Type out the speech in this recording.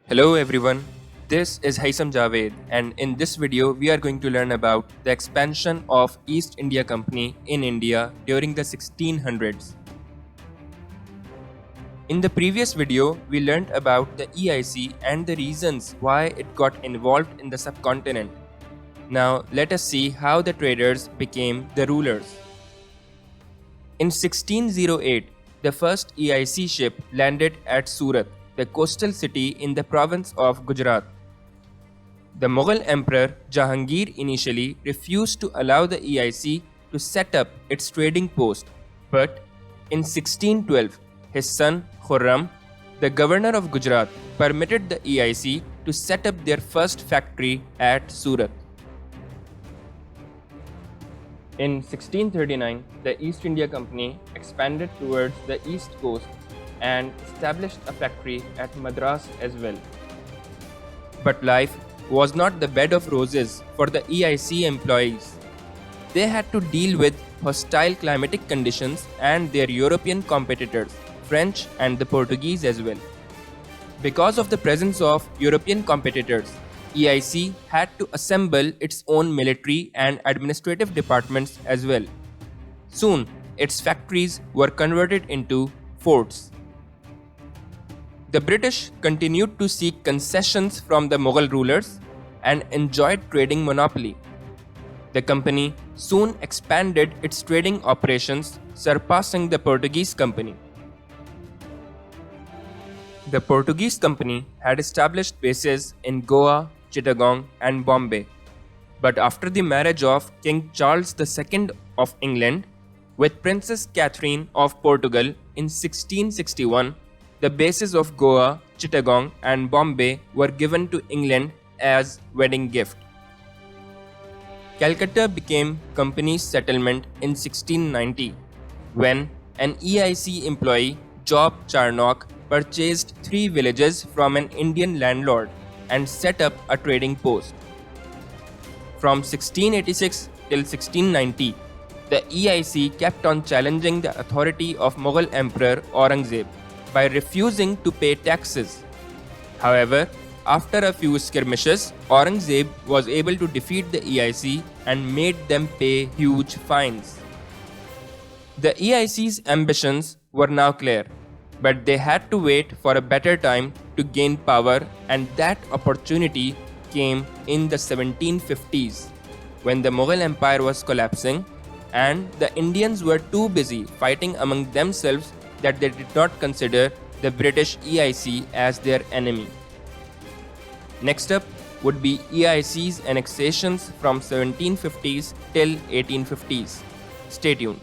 Hello everyone, this is Haitham Javed, and in this video we are going to learn about the expansion of East India Company in India during the 1600s. In the previous video, we learned about the EIC and the reasons why it got involved in the subcontinent. Now let us see how the traders became the rulers. In 1608, the first EIC ship landed at Surat, the coastal city in the province of Gujarat. The Mughal Emperor Jahangir initially refused to allow the EIC to set up its trading post, but in 1612, his son Khurram, the governor of Gujarat, permitted the EIC to set up their first factory at Surat. In 1639, the East India Company expanded towards the east coast and established a factory at Madras as well. But life was not the bed of roses for the EIC employees. They had to deal with hostile climatic conditions and their European competitors, French and the Portuguese as well. Because of the presence of European competitors, EIC had to assemble its own military and administrative departments as well. Soon, its factories were converted into forts. The British continued to seek concessions from the Mughal rulers and enjoyed trading monopoly. The company soon expanded its trading operations, surpassing the Portuguese company. The Portuguese company had established bases in Goa, Chittagong and Bombay. But after the marriage of King Charles II of England with Princess Catherine of Portugal in 1661, the bases of Goa, Chittagong and Bombay were given to England as wedding gift. Calcutta became company's settlement in 1690 when an EIC employee, Job Charnock, purchased 3 villages from an Indian landlord and set up a trading post. From 1686 till 1690, the EIC kept on challenging the authority of Mughal Emperor Aurangzeb by refusing to pay taxes. However, after a few skirmishes, Aurangzeb was able to defeat the EIC and made them pay huge fines. The EIC's ambitions were now clear, but they had to wait for a better time to gain power, and that opportunity came in the 1750s when the Mughal Empire was collapsing and the Indians were too busy fighting among themselves that they did not consider the British EIC as their enemy. Next up would be EIC's annexations from 1750s till 1850s. Stay tuned.